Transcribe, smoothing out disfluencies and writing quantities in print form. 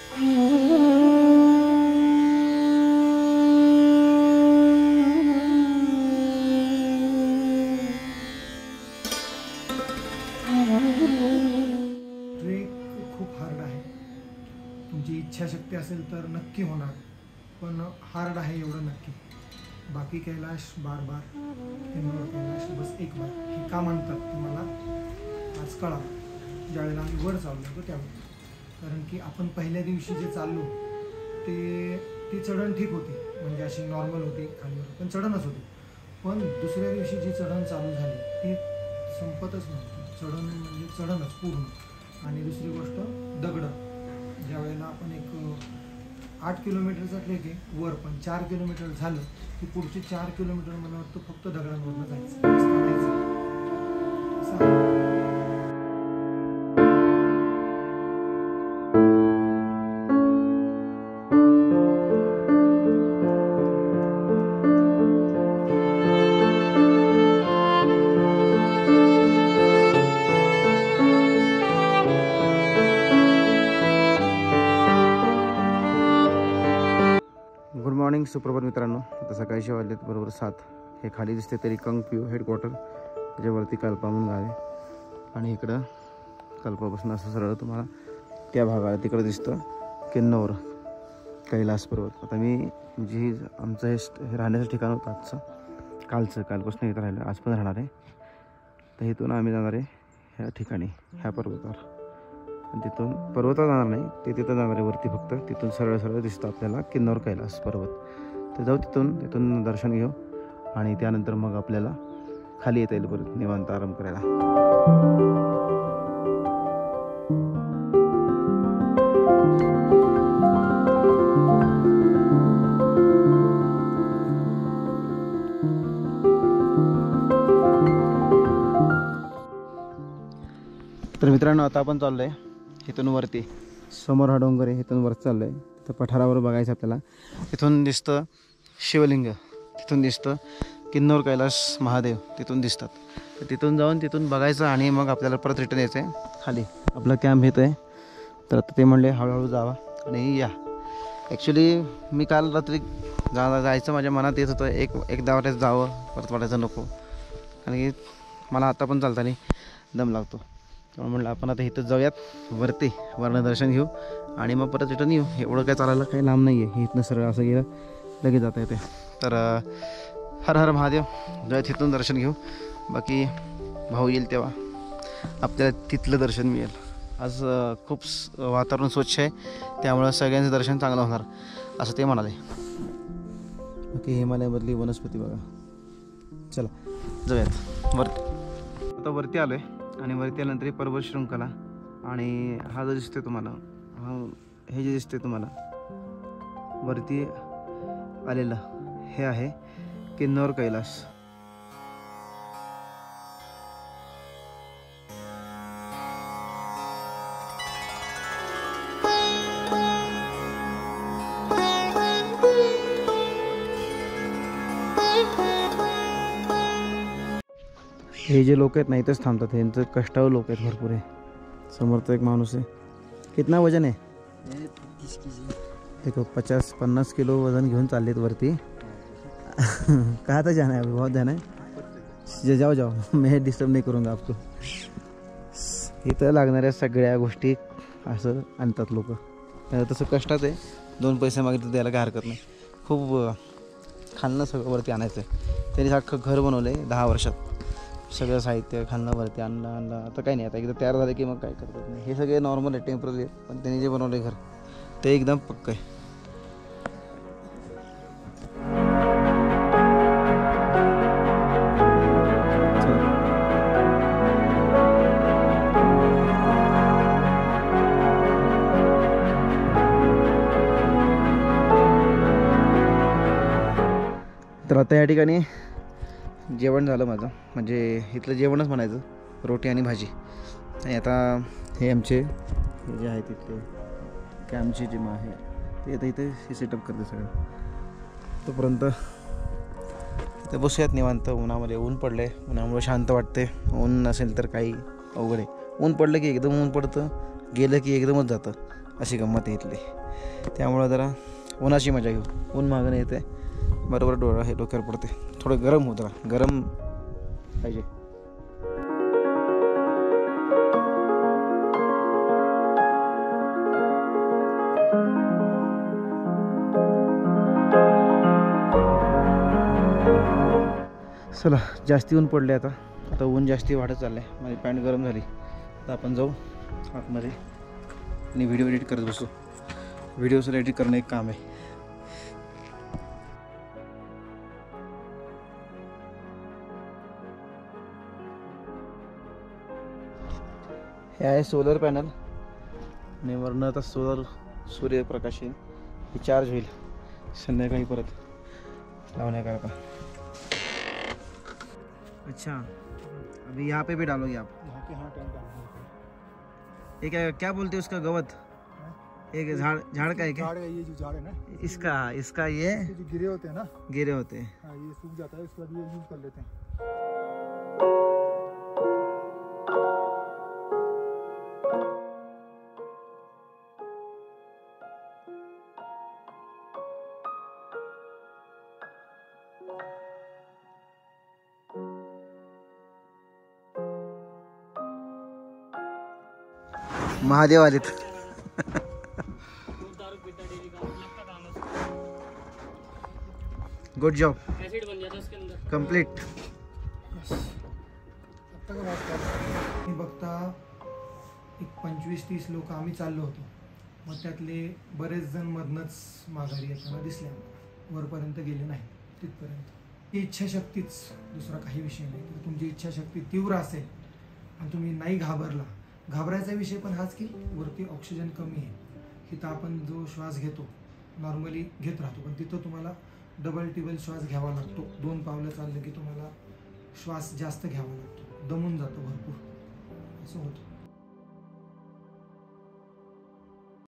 Trek खूप hard आहे. तुमची इच्छाशक्ती असेल तर नक्की होणार, पण हार्ड आहे एवढं नक्की. बाकी कैलाश बार बार, किन्नौर कैलाश बस एक बार हे का म्हणतात तुम्हाला आज कळा ज्यावेळेला आम्ही वर चाललो होतो त्यावेळी. कारण की आपण पहिल्या दिवशी जे चाललो ती चढण ठीक होती, म्हणजे अशी नॉर्मल होती, खालीवर पण चढणच होती. पण दुसऱ्या दिवशी जी चढण चालू झाली ती संपतच नव्हती. चढण म्हणजे चढणच पूर्ण. आणि दुसरी गोष्ट दगडं. ज्यावेळेला आपण एक 8 किलोमीटरचा ट्रेक आहे वर, पण 4 किलोमीटर झालं की पुढचे 4 किलोमीटर मला वाटतं फक्त दगडांवरनं जायचं. गुड मॉर्निंग सुप्रभात मित्रांनो. आता सकाळचे वाजलेत बरोबर 7. हे खाली दिसते तरी कंगपिओ हेडक्वार्टर, त्याच्यावरती कल्पा म्हणून गाव आहे. आणि इकडं कल्पापासून असं सरळ तुम्हाला त्या भागाला तिकडं दिसतं किन्नौर कैलास पर्वत. आता मी जी आमचं हे राहण्याचं ठिकाण होतं आजचं, कालपासून इथं राहिलं, आज पण राहणार आहे. तर इथून आम्ही जाणार आहे ह्या ठिकाणी, ह्या पर्वतावर. आणि तिथून पर्वतावर जाणार नाही, ते तिथं जाणार आहे वरती. फक्त तिथून सरळ दिसतं आपल्याला किन्नौर कैलास पर्वत. तर जाऊ तिथून दर्शन घेऊ आणि त्यानंतर मग आपल्याला खाली येता येईल परत निवांत आराम करायला. तर मित्रांनो आता आपण चाललो आहे इथून वरती. समोर हा डोंगर आहे, इथून वर चाललो आहे. तर पठारावर बघायचं आपल्याला. तिथून दिसतं शिवलिंग, तिथून दिसतं किन्नौर कैलास महादेव, तिथून दिसतात. तर तिथून जाऊन तिथून बघायचं आणि मग आपल्याला परत रिटर्न यायचं आहे खाली. आपलं कॅम्प येतं आहे. तर आता ते म्हणले हळूहळू जावा आणि या. ॲक्च्युली मी काल रात्री जायचं माझ्या मनात येत होतं, एकदा वाटायचं जावं, परत वाटायचं नको. कारण की मला आता पण चालताना दम लागतो. त्यामुळे म्हटलं आपण आता इथं जाऊयात वरती, वरनं दर्शन घेऊ आणि मग परत रिटर्न येऊ. एवढं काय चालायला काही लांब नाही आहे, इथनं सरळ असं गेलं लगेच जाता येते. तर हर हर महादेव, जाऊया तिथून दर्शन घेऊ. बाकी भाऊ येईल तेव्हा आपल्याला तिथलं दर्शन मिळेल. आज खूप वातावरण स्वच्छ आहे, त्यामुळं सगळ्यांचं दर्शन चांगलं होणार असं ते म्हणाले. बाकी हिमालयामधली वनस्पती बघा. चला जाऊयात वरती. आता वरती आलो आहे आणि वरती आल्यानंतर पर्वत शृंखला. आणि हा जो दिसतोय तुम्हाला, हे जे दिसते तुम्हाला वरती आलेलं, हे आहे किन्नौर कैलास. हे जे लोक आहेत ना इथंच थांबतात, यांचं कष्टाळू लोक आहेत भरपूर आहे. समोरचा एक माणूस आहे. कितना वजन आहे? 50 किलो वजन घेऊन चाललेत वरती. कहाँ तक जाना है अभी? बहुत जाना है. जाओ मैं डिस्टर्ब नहीं करूँगा आपको. इथं लागणाऱ्या सगळ्या गोष्टी असं आणतात लोक. तसं कष्टात आहे, 2 पैसे मागितले द्यायला काय हरकत नाही. खूप खालनं सगळं वरती आणायचं आहे. त्यांनी अख्खं घर बनवलं आहे 10 वर्षात. सगळं साहित्य खालनं वरती आणलं. आता काही नाही, आता एकदा तयार झालं की मग काय करतात नाही. हे सगळे नॉर्मल आहे, टेम्पररी आहे. पण त्यांनी जे बनवलं आहे घर ते एकदम पक्कं आहे. तर आता या ठिकाणी जेवण झालं माझं, म्हणजे इथलं जेवणच म्हणायचं, रोटी आणि भाजी. आणि आता हे आमचे हे जे आहे तिथले कॅम्पची जिम आहे ते आता इथे हे सेटअप करते सगळं. तोपर्यंत इथं बसूयात निवांत. उन्हामध्ये ऊन पडलं आहे, उन्हामुळे शांत वाटते. ऊन नसेल तर काही अवघड आहे. ऊन पडलं की एकदम ऊन पडतं, गेलं की एकदमच जातं. अशी गंमत आहे इथली. त्यामुळं जरा उन्हाची मजा घेऊ. ऊन मागणं येते बरोबर हे डोक्यावर पडते. थोडं गरम होतं, गरम पाहिजे. चला जास्ती ऊन पडले आता ऊन जास्ती वाढत चाललं आहे. माझी पॅन्ट गरम झाली. तर आपण जाऊ आतमध्ये आणि व्हिडिओ एडिट करत बसू. व्हिडिओचं एडिट करणं एक काम आहे. हे आहे सोलर पॅनल आणि वरनं आता सूर्यप्रकाश येईल. हे चार्ज होईल संध्याकाळी परत लावण्याकरता. अच्छा अभी यहाँ पे भी डालोगे आप? यहाँ पे हाँ टेंट डालना है। ये क्या बोलते हैं उसका गवत? एक झाड़ का है क्या? झाड़ का ये जो झाड़ है ना इसका ये जो गिरे होते हैं ना, गिरे होते हैं. हाँ ये सूख जाता है, उसके बाद ये यूज कर लेते हैं. महादेव आलेत. Good job, complete. मी बघता एक 25-30 लोक आम्ही चाललो होतो. मग त्यातले बरेच जण मधनच माघारी येताना दिसले. वरपर्यंत गेले नाही तिथपर्यंत. ही इच्छाशक्तीच, दुसरा काही विषय नाही. तर तुमची इच्छाशक्ती तीव्र असेल आणि तुम्ही नाही घाबरायचा विषय पण हाच की वरती ऑक्सिजन कमी आहे. इथं आपण जो श्वास घेतो नॉर्मली घेत राहतो, पण तिथं तुम्हाला डबल टिबल श्वास घ्यावा लागतो. 2 पावलं चाललं की तुम्हाला श्वास जास्त घ्यावा लागतो, दमून जातो भरपूर.